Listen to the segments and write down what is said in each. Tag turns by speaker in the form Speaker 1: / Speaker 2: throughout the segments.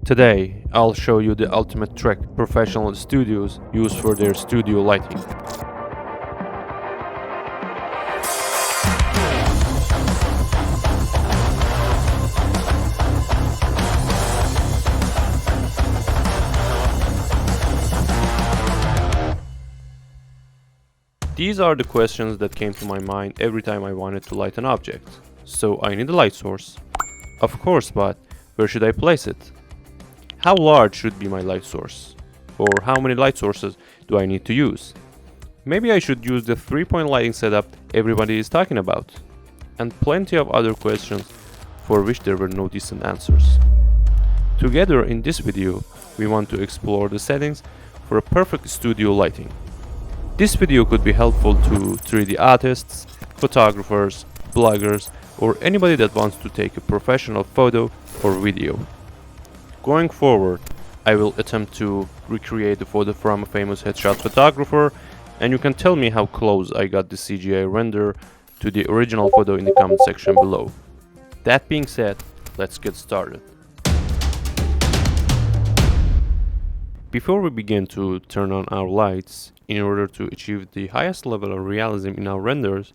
Speaker 1: Today, I'll show you the ultimate trick professional studios use for their studio lighting. These are the questions that came to my mind every time I wanted to light an object. So I need a light source. Of course, but where should I place it? How large should be my light source? Or how many light sources do I need to use? Maybe I should use the 3-point lighting setup everybody is talking about. And plenty of other questions for which there were no decent answers. Together in this video, we want to explore the settings for a perfect studio lighting. This video could be helpful to 3D artists, photographers, bloggers, or anybody that wants to take a professional photo or video. Going forward, I will attempt to recreate the photo from a famous headshot photographer, and you can tell me how close I got the CGI render to the original photo in the comment section below. That being said, let's get started. Before we begin to turn on our lights, in order to achieve the highest level of realism in our renders,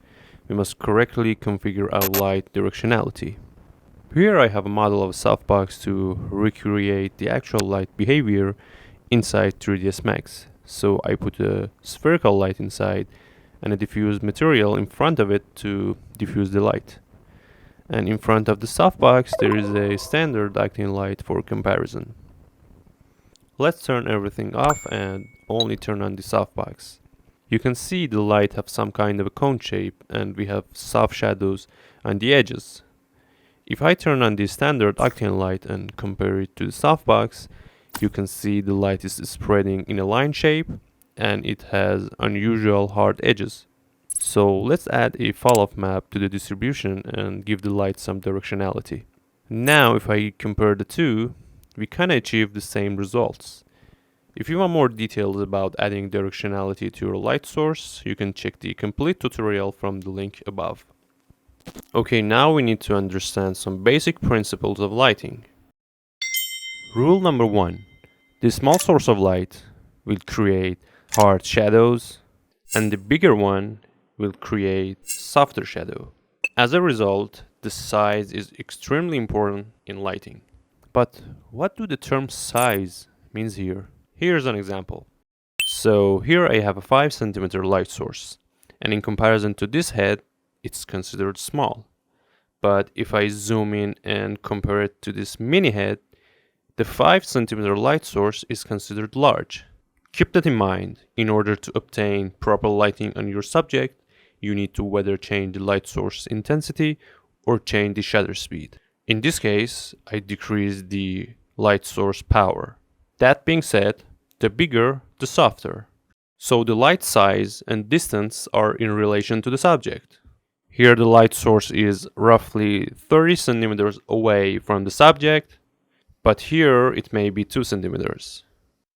Speaker 1: we must correctly configure our light directionality. Here I have a model of a softbox to recreate the actual light behavior inside 3Dsmax. So I put a spherical light inside and a diffused material in front of it to diffuse the light. And in front of the softbox there is a standard Octane light for comparison. Let's turn everything off and only turn on the softbox. You can see the light have some kind of a cone shape and we have soft shadows on the edges. If I turn on the standard Octane light and compare it to the softbox, you can see the light is spreading in a line shape and it has unusual hard edges. So let's add a FALLOFF map to the distribution and give the light some directionality. Now if I compare the two, we kinda achieve the same results. If you want more details about adding directionality to your light source, you can check the complete tutorial from the link above. Okay, now we need to understand some basic principles of lighting. Rule number 1. The small source of light will create hard shadows and the bigger one will create softer shadow. As a result, the size is extremely important in lighting. But what do the term size means here? Here's an example. So here I have a 5 cm light source, and in comparison to this head, it's considered small. But if I zoom in and compare it to this mini head, the 5 cm light source is considered large. Keep that in mind. In order to obtain proper lighting on your subject, you need to whether change the light source intensity or change the shutter speed. In this case, I decrease the light source power. That being said, the bigger, the softer. So the light size and distance are in relation to the subject. Here the light source is roughly 30 centimeters away from the subject, but here it may be 2 centimeters.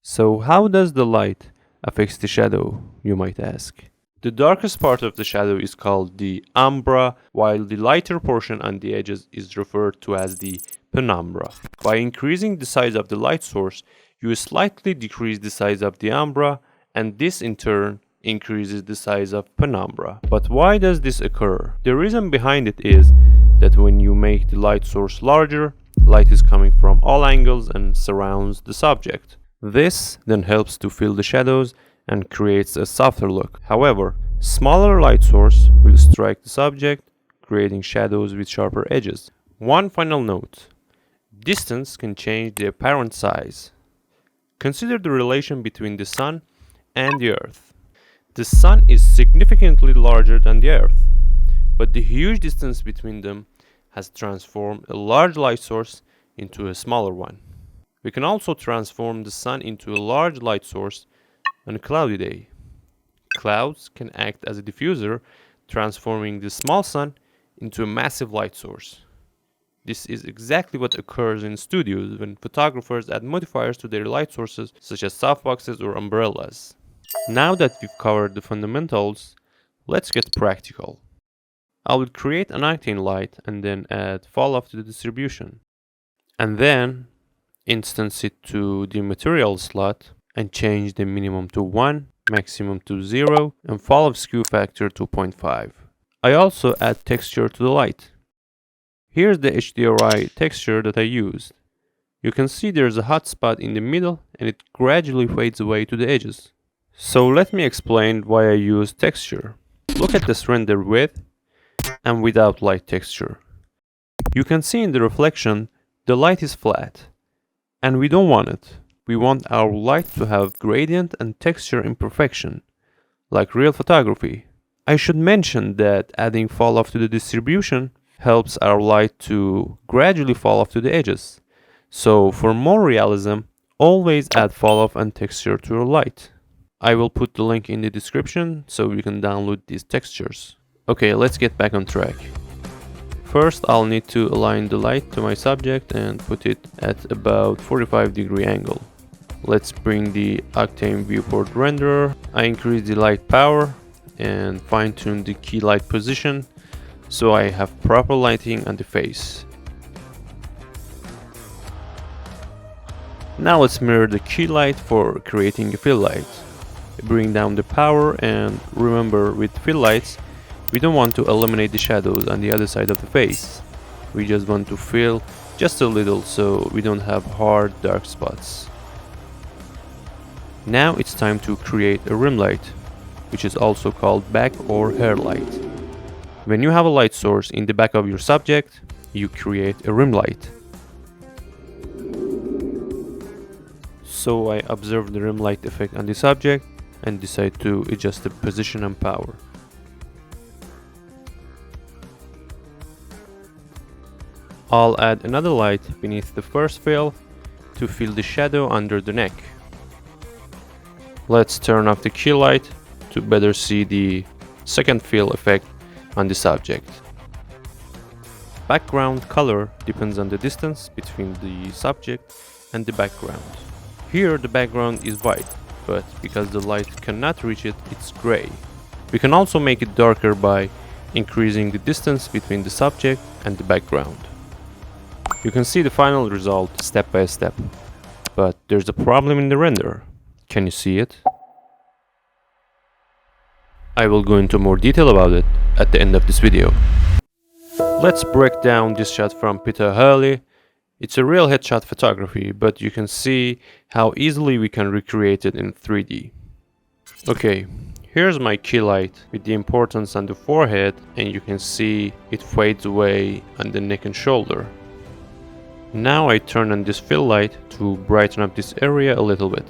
Speaker 1: So how does the light affect the shadow, you might ask? The darkest part of the shadow is called the umbra, while the lighter portion on the edges is referred to as the penumbra. By increasing the size of the light source, you slightly decrease the size of the umbra, and this in turn increases the size of penumbra. But why does this occur? The reason behind it is that when you make the light source larger, light is coming from all angles and surrounds the subject. This then helps to fill the shadows and creates a softer look. However, smaller light source will strike the subject, creating shadows with sharper edges. One final note. Distance can change the apparent size. Consider the relation between the sun and the earth. The sun is significantly larger than the earth, but the huge distance between them has transformed a large light source into a smaller one. We can also transform the sun into a large light source on a cloudy day. Clouds can act as a diffuser, transforming the small sun into a massive light source. This is exactly what occurs in studios when photographers add modifiers to their light sources, such as softboxes or umbrellas. Now that we've covered the fundamentals, let's get practical. I will create an Octane light and then add FALLOFF to the distribution. And then instance it to the material slot, and change the minimum to 1, maximum to 0, and FALLOFF skew factor to 0.5. I also add texture to the light. Here's the HDRI texture that I used. You can see there's a hot spot in the middle and it gradually fades away to the edges. So let me explain why I use texture. Look at this render with and without light texture. You can see in the reflection the light is flat, and we don't want it. We want our light to have gradient and texture imperfection, like real photography. I should mention that adding fall-off to the distribution helps our light to gradually fall off to the edges. So for more realism, always add fall-off and texture to your light. I will put the link in the description so you can download these textures. Okay, let's get back on track. First, I'll need to align the light to my subject and put it at about 45-degree angle. Let's bring the Octane viewport renderer. I increase the light power and fine-tune the key light position so I have proper lighting on the face. Now let's mirror the key light for creating a fill light. Bring down the power, and remember, with fill lights we don't want to eliminate the shadows on the other side of the face. We just want to fill just a little so we don't have hard dark spots. Now it's time to create a rim light, which is also called back or hair light. When you have a light source in the back of your subject, you create a rim light. So I observe the rim light effect on the subject and decide to adjust the position and power. I'll add another light beneath the first fill to fill the shadow under the neck. Let's turn off the key light to better see the second fill effect on the subject. Background color depends on the distance between the subject and the background. Here the background is white, but because the light cannot reach it, it's gray. We can also make it darker by increasing the distance between the subject and the background. You can see the final result step by step, but there's a problem in the render. Can you see it? I will go into more detail about it at the end of this video. Let's break down this shot from Peter Hurley. It's a real headshot photography, but you can see how easily we can recreate it in 3D. Okay, here's my key light with the importance on the forehead, and you can see it fades away on the neck and shoulder. Now I turn on this fill light to brighten up this area a little bit,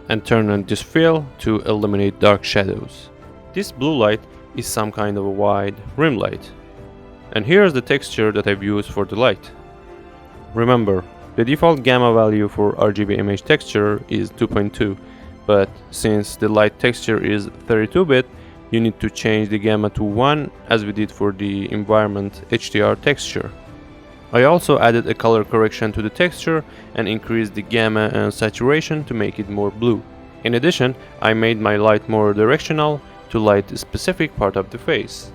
Speaker 1: and turn on this fill to eliminate dark shadows. This blue light is some kind of a wide rim light. And here's the texture that I've used for the light. Remember, the default gamma value for RGB image texture is 2.2, but since the light texture is 32-bit, you need to change the gamma to 1 as we did for the environment HDR texture. I also added a color correction to the texture and increased the gamma and saturation to make it more blue. In addition, I made my light more directional to light a specific part of the face.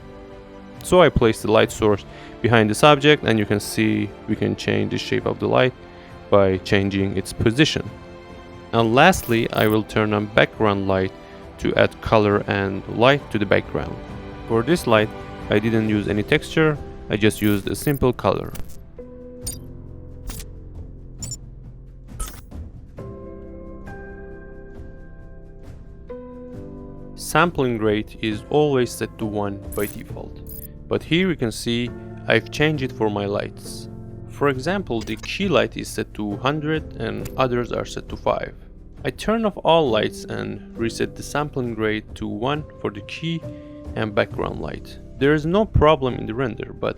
Speaker 1: So I placed the light source behind the subject, and you can see we can change the shape of the light by changing its position. And lastly, I will turn on background light to add color and light to the background. For this light, I didn't use any texture, I just used a simple color. Sampling rate is always set to 1 by default, but here you can see I've changed it for my lights. For example, the key light is set to 100 and others are set to 5. I turn off all lights and reset the sampling rate to 1 for the key and background light. There is no problem in the render, but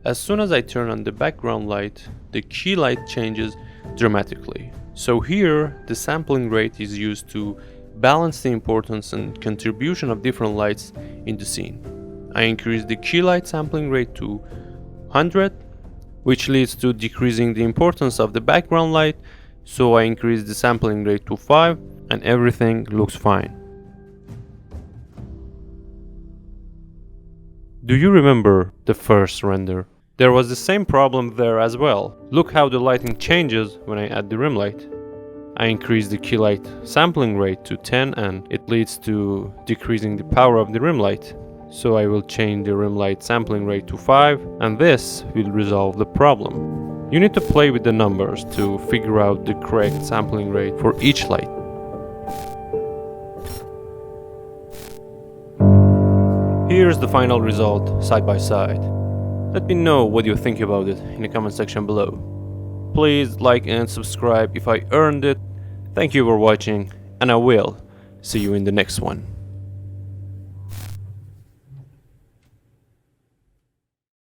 Speaker 1: as soon as I turn on the background light, the key light changes dramatically. So here, the sampling rate is used to balance the importance and contribution of different lights in the scene. I increased the key light sampling rate to 100, which leads to decreasing the importance of the background light, so I increased the sampling rate to 5 and everything looks fine. Do you remember the first render? There was the same problem there as well. Look how the lighting changes when I add the rim light. I increase the key light sampling rate to 10 and it leads to decreasing the power of the rim light. So I will change the rim light sampling rate to 5 and this will resolve the problem. You need to play with the numbers to figure out the correct sampling rate for each light. Here's the final result side by side. Let me know what you think about it in the comment section below. Please like and subscribe if I earned it. Thank you for watching and I will see you in the next one.